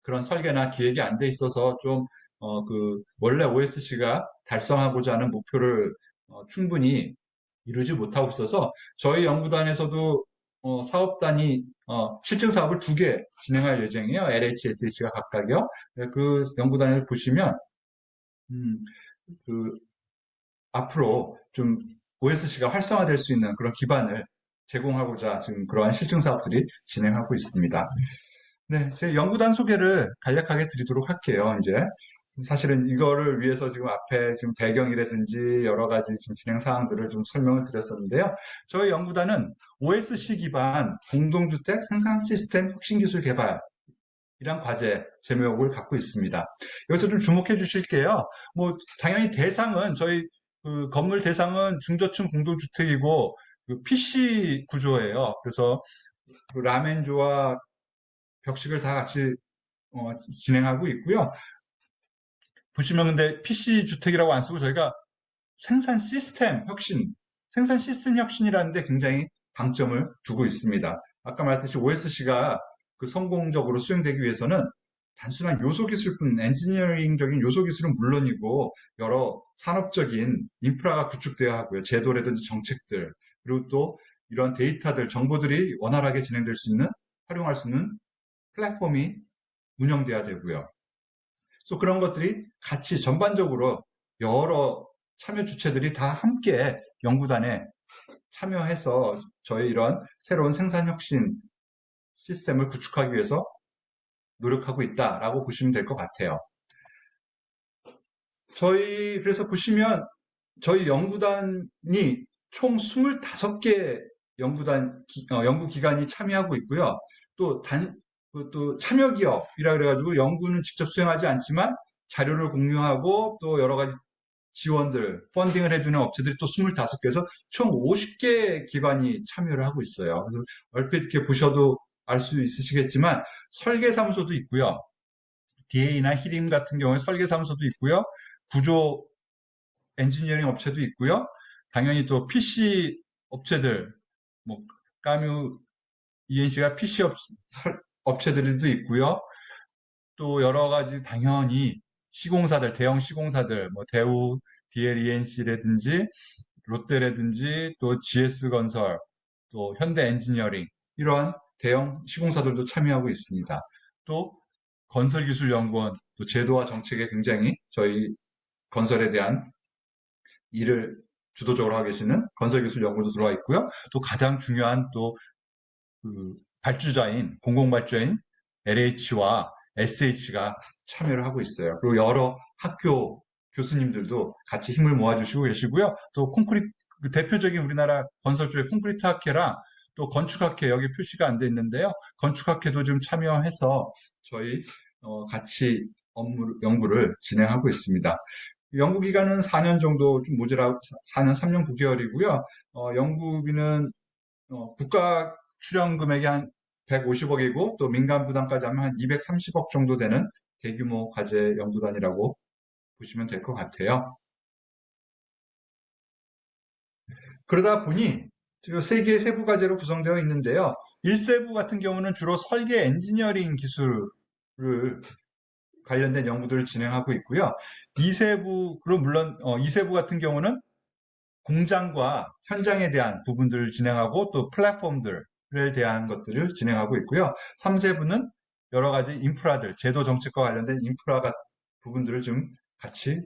[SPEAKER 1] 그런 설계나 기획이 안 돼 있어서 좀, 원래 OSC가 달성하고자 하는 목표를 충분히 이루지 못하고 있어서 저희 연구단에서도 사업단이 실증 사업을 2개 진행할 예정이에요. LH, SH가 각각이요. 그 연구단을 보시면 그 앞으로 좀 OSC가 활성화될 수 있는 그런 기반을 제공하고자 지금 그러한 실증 사업들이 진행하고 있습니다. 네, 제 연구단 소개를 간략하게 드리도록 할게요. 이제 사실은 이거를 위해서 지금 앞에 지금 배경이라든지 여러 가지 지금 진행 사항들을 좀 설명을 드렸었는데요. 저희 연구단은 OSC 기반 공동주택 생산 시스템 혁신기술 개발 이란 과제 제목을 갖고 있습니다. 여기서 좀 주목해 주실게요. 뭐 당연히 대상은 저희 그 건물 대상은 중저층 공동주택이고 그 PC 구조예요. 그래서 그 라멘조와 벽식을 다 같이 진행하고 있고요. 보시면 근데 PC 주택이라고 안 쓰고 저희가 생산 시스템 혁신이라는 데 굉장히 방점을 두고 있습니다. 아까 말했듯이 OSC가 그 성공적으로 수행되기 위해서는 단순한 요소기술뿐, 엔지니어링적인 요소기술은 물론이고 여러 산업적인 인프라가 구축되어야 하고요. 제도라든지 정책들, 그리고 또 이런 데이터들, 정보들이 원활하게 활용할 수 있는 플랫폼이 운영돼야 되고요. 그래서 그런 것들이 같이 전반적으로 여러 참여 주체들이 다 함께 연구단에 참여해서 저희 이런 새로운 생산혁신 시스템을 구축하기 위해서 노력하고 있다라고 보시면 될 것 같아요. 그래서 보시면 저희 연구단이 총 25개 연구기관이 참여하고 있고요. 또 참여기업이라 그래가지고 연구는 직접 수행하지 않지만 자료를 공유하고 또 여러 가지 펀딩을 해주는 업체들이 또 25개에서 총 50개 기관이 참여를 하고 있어요. 그래서 얼핏 이렇게 보셔도 알 수 있으시겠지만 설계사무소도 있고요. DA나 히림 같은 경우에 설계사무소도 있고요. 구조 엔지니어링 업체도 있고요. 당연히 또 PC 업체들, 뭐 까뮤 ENC가 PC 업체들도 있고요. 또 여러 가지 당연히 대형 시공사들, 뭐 대우, DL ENC라든지 롯데라든지 또 GS건설, 또 현대엔지니어링 이러한 대형 시공사들도 참여하고 있습니다. 또 건설기술연구원, 또 제도와 정책에 굉장히 저희 건설에 대한 일을 주도적으로 하고 계시는 건설기술연구원도 들어와 있고요. 또 가장 중요한 또 그 공공발주자인 LH와 SH가 참여를 하고 있어요. 그리고 여러 학교 교수님들도 같이 힘을 모아주시고 계시고요. 또 콘크리트, 그 대표적인 우리나라 건설 쪽의 콘크리트 학회랑 또 건축학회, 여기 표시가 안 돼 있는데요. 건축학회도 좀 참여해서 저희 같이 연구를 진행하고 있습니다. 연구 기간은 4년 정도 좀 모자라, 4년 3년 9개월이고요. 연구비는 국가 출연 금액이 한 150억이고 또 민간 부담까지 하면 한 230억 정도 되는 대규모 과제 연구단이라고 보시면 될 것 같아요. 그러다 보니 세 개의 세부 과제로 구성되어 있는데요. 1세부 같은 경우는 주로 설계 엔지니어링 기술을 관련된 연구들을 진행하고 있고요. 2세부, 그럼 물론 2세부 같은 경우는 공장과 현장에 대한 부분들을 진행하고 또 플랫폼들에 대한 것들을 진행하고 있고요. 3세부는 여러 가지 인프라들, 제도 정책과 관련된 인프라 부분들을 좀 같이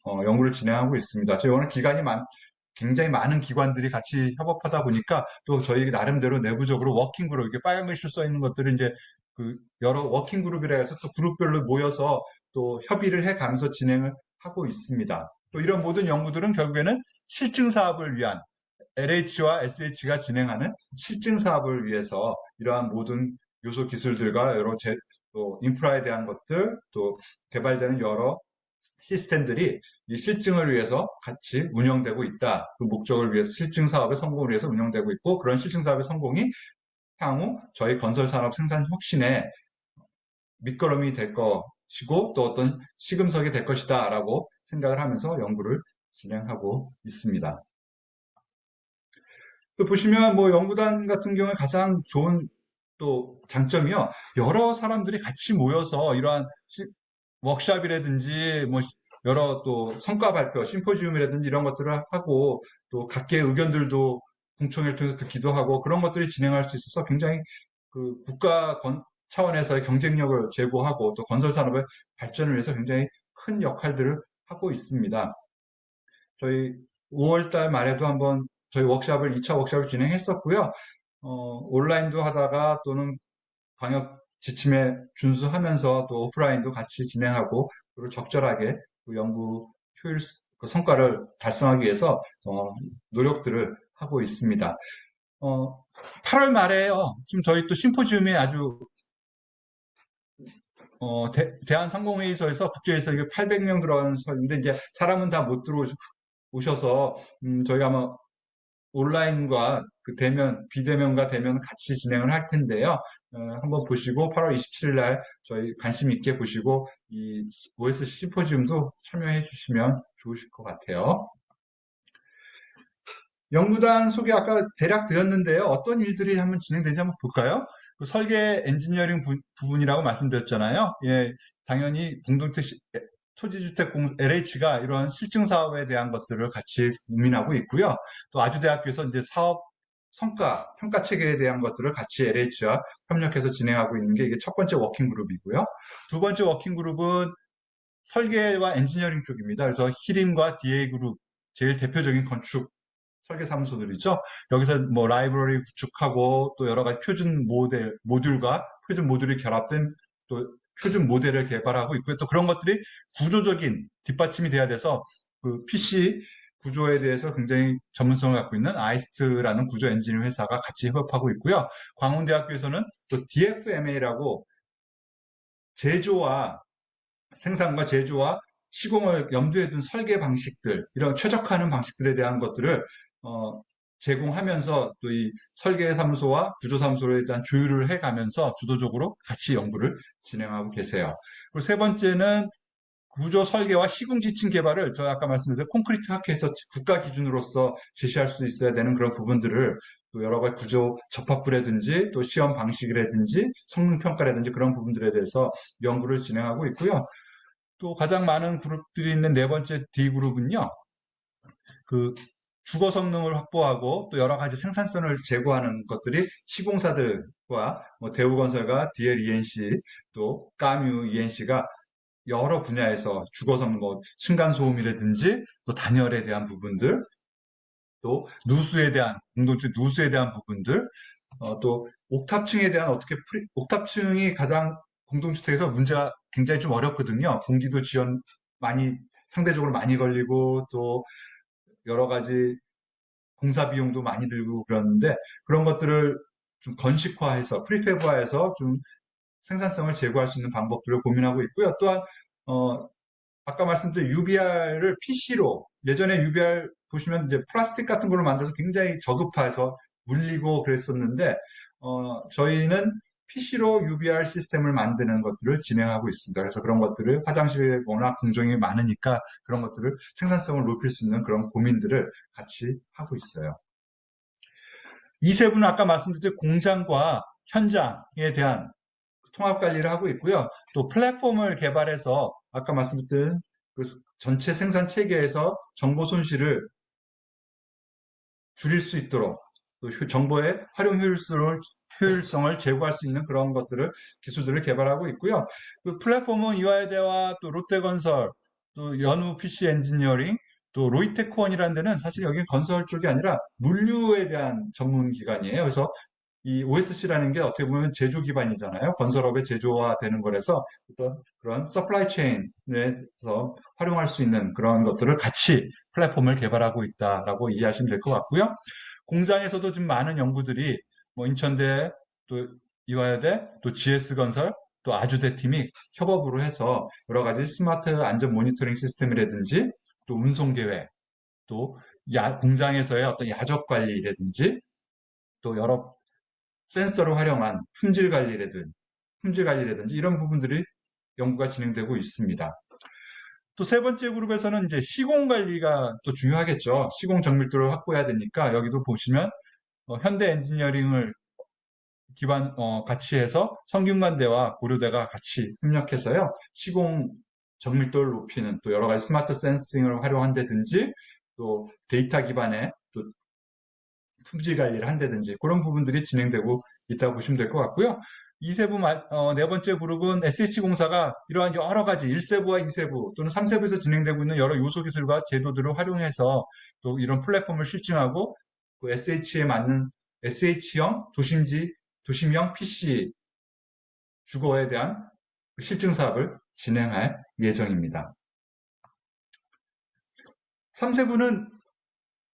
[SPEAKER 1] 연구를 진행하고 있습니다. 저희 오늘 굉장히 많은 기관들이 같이 협업하다 보니까 또 저희 나름대로 내부적으로 워킹 그룹, 이렇게 빨간 글씨로 써 있는 것들을 이제 그 여러 워킹 그룹이라 해서 또 그룹별로 모여서 또 협의를 해 가면서 진행을 하고 있습니다. 또 이런 모든 연구들은 결국에는 실증 사업을 위한 LH와 SH가 진행하는 실증 사업을 위해서 이러한 모든 요소 기술들과 또 인프라에 대한 것들, 또 개발되는 여러 시스템들이 이 실증을 위해서 같이 운영되고 있다. 그 목적을 위해서 실증 사업의 성공을 위해서 운영되고 있고, 그런 실증 사업의 성공이 향후 저희 건설 산업 생산 혁신에 밑거름이 될 것이고 또 어떤 시금석이 될 것이다 라고 생각을 하면서 연구를 진행하고 있습니다. 또 보시면 뭐 연구단 같은 경우에 가장 좋은 또 장점이요. 여러 사람들이 같이 모여서 이러한 워크샵이라든지 뭐 여러 또 성과 발표, 심포지움이라든지 이런 것들을 하고 또 각계의 의견들도 공청회를 통해서 듣기도 하고 그런 것들이 진행할 수 있어서 굉장히 그 국가 차원에서의 경쟁력을 제고하고 또 건설 산업의 발전을 위해서 굉장히 큰 역할들을 하고 있습니다. 저희 5월달 말에도 한번 저희 2차 워크샵을 진행했었고요. 온라인도 하다가 또는 방역 지침에 준수하면서 또 오프라인도 같이 진행하고 그리고 적절하게 그 연구 효율 그 성과를 달성하기 위해서 노력들을 하고 있습니다. 8월 말에요. 지금 저희 또 심포지움이 아주 대한상공회의소에서 국제에서 이게 800명 들어가는 서인데 이제 사람은 다 못 들어오셔서 저희가 아마 온라인과 그 비대면과 대면 같이 진행을 할 텐데요. 한번 보시고 8월 27일 날 저희 관심 있게 보시고 이 OSC 심포지움도 참여해 주시면 좋으실 것 같아요. 연구단 소개 아까 대략 드렸는데요. 어떤 일들이 한번 진행되는지 한번 볼까요? 그 설계 엔지니어링 부분이라고 말씀드렸잖아요. 예, 당연히 토지주택 LH가 이런 실증 사업에 대한 것들을 같이 고민하고 있고요. 또 아주대학교에서 이제 사업 성과 평가 체계에 대한 것들을 같이 LH와 협력해서 진행하고 있는 게 이게 첫 번째 워킹 그룹이고요. 두 번째 워킹 그룹은 설계와 엔지니어링 쪽입니다. 그래서 히림과 DA 그룹 제일 대표적인 건축 설계 사무소들이죠. 여기서 뭐 라이브러리 구축하고 또 여러 가지 모듈과 표준 모듈이 결합된 또 표준 모델을 개발하고 있고요. 또 그런 것들이 구조적인 뒷받침이 돼야 돼서 그 PC 구조에 대해서 굉장히 전문성을 갖고 있는 아이스트라는 구조 엔지니어 회사가 같이 협업하고 있고요. 광운대학교에서는 또 DFMA라고 생산과 제조와 시공을 염두에 둔 설계 방식들, 이런 최적화하는 방식들에 대한 것들을 제공하면서 또 이 설계사무소와 구조사무소에 대한 조율을 해가면서 주도적으로 같이 연구를 진행하고 계세요. 그리고 세 번째는 구조 설계와 시공 지침 개발을 저 아까 말씀드린 콘크리트 학회에서 국가 기준으로서 제시할 수 있어야 되는 그런 부분들을 또 여러 가지 구조 접합부라든지 또 시험 방식이라든지 성능 평가라든지 그런 부분들에 대해서 연구를 진행하고 있고요. 또 가장 많은 그룹들이 있는 네 번째 D그룹은요. 그 주거 성능을 확보하고 또 여러 가지 생산성을 제고하는 것들이 시공사들과 뭐 대우건설과 DL-ENC 또 까뮤 ENC가 여러 분야에서 주거 성능, 뭐 층간소음이라든지 또 단열에 대한 부분들, 또 공동체 누수에 대한 부분들, 또 옥탑층에 대한 옥탑층이 가장 공동주택에서 문제가 굉장히 좀 어렵거든요. 공기도 지연 많이, 상대적으로 많이 걸리고, 또 여러 가지 공사 비용도 많이 들고 그러는데, 그런 것들을 좀 건식화해서, 프리패브화해서 좀 생산성을 제고할 수 있는 방법들을 고민하고 있고요. 또한, 아까 말씀드린 UBR을 PC로, 예전에 UBR 보시면 이제 플라스틱 같은 걸로 만들어서 굉장히 저급화해서 물리고 그랬었는데, 저희는 PC로 UBR 시스템을 만드는 것들을 진행하고 있습니다. 그래서 그런 것들을 화장실에 워낙 공정이 많으니까 그런 것들을 생산성을 높일 수 있는 그런 고민들을 같이 하고 있어요. 이 세 분은 아까 말씀드린 공장과 현장에 대한 통합 관리를 하고 있고요. 또 플랫폼을 개발해서 아까 말씀드린 그 전체 생산 체계에서 정보 손실을 줄일 수 있도록 또 정보의 활용 효율성을 제고할 수 있는 그런 것들을 기술들을 개발하고 있고요. 그 플랫폼은 이화여대와 또 롯데건설, 또 연우 PC 엔지니어링, 또 로이테크원이라는 데는 사실 여기 건설 쪽이 아니라 물류에 대한 전문 기관이에요. 그래서 이 OSC라는 게 어떻게 보면 제조 기반이잖아요. 건설업의 제조화되는 거라서 어떤 그런 서플라이 체인에서 활용할 수 있는 그런 것들을 같이 플랫폼을 개발하고 있다라고 이해하시면 될 것 같고요. 공장에서도 좀 많은 연구들이 뭐 인천대, 또 이화여대, 또 GS건설, 또 아주대 팀이 협업으로 해서 여러 가지 스마트 안전 모니터링 시스템이라든지 또 운송 계획, 또 공장에서의 어떤 야적 관리라든지 또 여러 센서를 활용한 품질 관리라든지 이런 부분들이 연구가 진행되고 있습니다. 또 세 번째 그룹에서는 이제 시공 관리가 또 중요하겠죠. 시공 정밀도를 확보해야 되니까 여기도 보시면 현대 엔지니어링을 같이 해서 성균관대와 고려대가 같이 협력해서요. 시공 정밀도를 높이는 또 여러 가지 스마트 센싱을 활용한다든지 또 데이터 기반의 또 품질 관리를 한다든지 그런 부분들이 진행되고 있다고 보시면 될 것 같고요. 네 번째 그룹은 SH공사가 이러한 여러 가지 1세부와 2세부 또는 3세부에서 진행되고 있는 여러 요소 기술과 제도들을 활용해서 또 이런 플랫폼을 실증하고 그 SH에 맞는 SH형 도심형 PC 주거에 대한 실증 사업을 진행할 예정입니다. 3세부는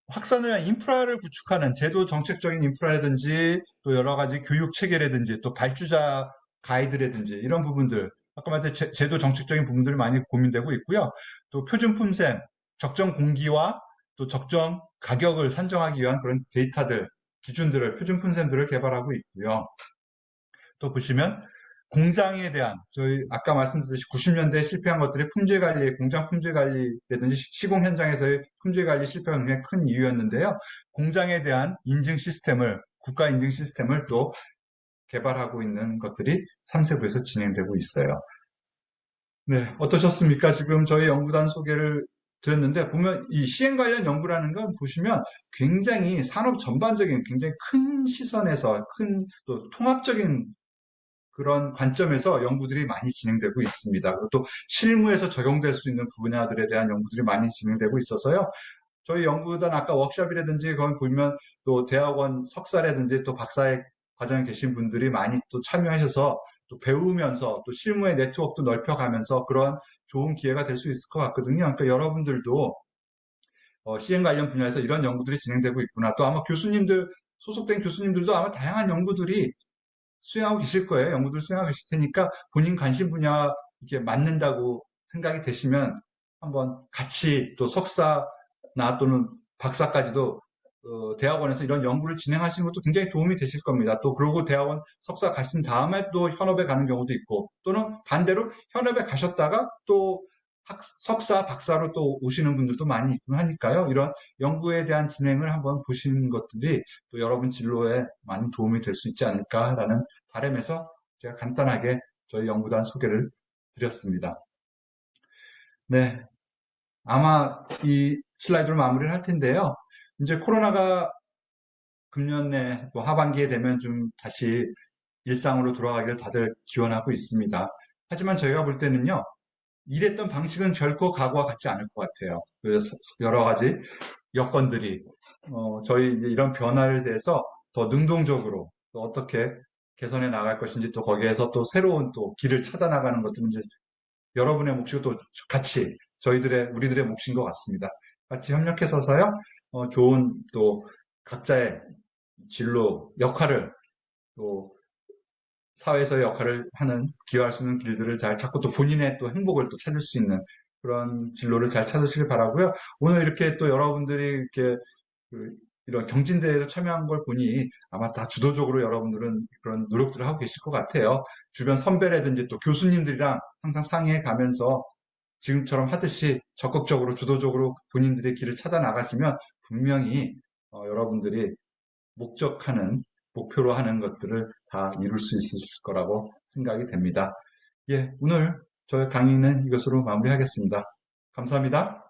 [SPEAKER 1] 확산을 위한 인프라를 구축하는 제도 정책적인 인프라라든지 또 여러 가지 교육 체계라든지 또 발주자 가이드라든지 이런 부분들 아까 말했던 제도 정책적인 부분들이 많이 고민되고 있고요. 또 표준 품셈, 적정 공기와 또 적정 가격을 산정하기 위한 그런 데이터들, 기준들을 표준 품셈들을 개발하고 있고요. 또 보시면 공장에 대한 저희 아까 말씀드렸듯이 90년대에 실패한 것들이 품질 관리, 공장 품질 관리라든지 시공 현장에서의 품질 관리 실패가 굉장히 큰 이유였는데요. 공장에 대한 인증 시스템을 국가 인증 시스템을 또 개발하고 있는 것들이 3세부에서 진행되고 있어요. 네, 어떠셨습니까? 지금 저희 연구단 소개를 드렸는데 보면 이 시행 관련 연구라는 건 보시면 굉장히 산업 전반적인 굉장히 큰 시선에서 큰 또 통합적인 그런 관점에서 연구들이 많이 진행되고 있습니다. 그리고 또 실무에서 적용될 수 있는 분야들에 대한 연구들이 많이 진행되고 있어서요. 저희 연구단 아까 워크숍이라든지 거기 보면 또 대학원 석사라든지 또 박사의 과정에 계신 분들이 많이 또 참여하셔서 또 배우면서 또 실무의 네트워크도 넓혀가면서 그런 좋은 기회가 될 수 있을 것 같거든요. 그러니까 여러분들도 시행 관련 분야에서 이런 연구들이 진행되고 있구나. 또 아마 소속된 교수님들도 아마 다양한 연구들이 수행하고 계실 거예요. 연구들 수행하고 계실 테니까 본인 관심 분야와 이렇게 맞는다고 생각이 되시면 한번 같이 또 석사나 또는 박사까지도 대학원에서 이런 연구를 진행하시는 것도 굉장히 도움이 되실 겁니다. 또 그러고 대학원 석사 가신 다음에 또 현업에 가는 경우도 있고 또는 반대로 현업에 가셨다가 또 석사, 박사로 또 오시는 분들도 많이 있고 하니까요. 이런 연구에 대한 진행을 한번 보시는 것들이 또 여러분 진로에 많은 도움이 될 수 있지 않을까라는 바람에서 제가 간단하게 저희 연구단 소개를 드렸습니다. 네. 아마 이 슬라이드로 마무리를 할 텐데요. 이제 코로나가 금년 내 또 하반기에 되면 좀 다시 일상으로 돌아가기를 다들 기원하고 있습니다. 하지만 저희가 볼 때는요. 일했던 방식은 결코 과거와 같지 않을 것 같아요. 그래서 여러 가지 여건들이 저희 이제 이런 변화를 대해서 더 능동적으로 또 어떻게 개선해 나갈 것인지 또 거기에서 또 새로운 또 길을 찾아 나가는 것들은 이제 여러분의 몫이고 또 같이 우리들의 몫인 것 같습니다. 같이 협력해서요, 좋은 또 각자의 진로, 역할을 또 사회에서의 역할을 기여할 수 있는 길들을 잘 찾고 또 본인의 또 행복을 또 찾을 수 있는 그런 진로를 잘 찾으시길 바라고요. 오늘 이렇게 또 여러분들이 이렇게 그 이런 경진대회에 참여한 걸 보니 아마 다 주도적으로 여러분들은 그런 노력들을 하고 계실 것 같아요. 주변 선배라든지 또 교수님들이랑 항상 상의해 가면서 지금처럼 하듯이 적극적으로 주도적으로 본인들의 길을 찾아 나가시면 분명히 여러분들이 목적하는 목표로 하는 것들을 다 이룰 수 있을 거라고 생각이 됩니다. 예, 오늘 저의 강의는 이것으로 마무리하겠습니다. 감사합니다.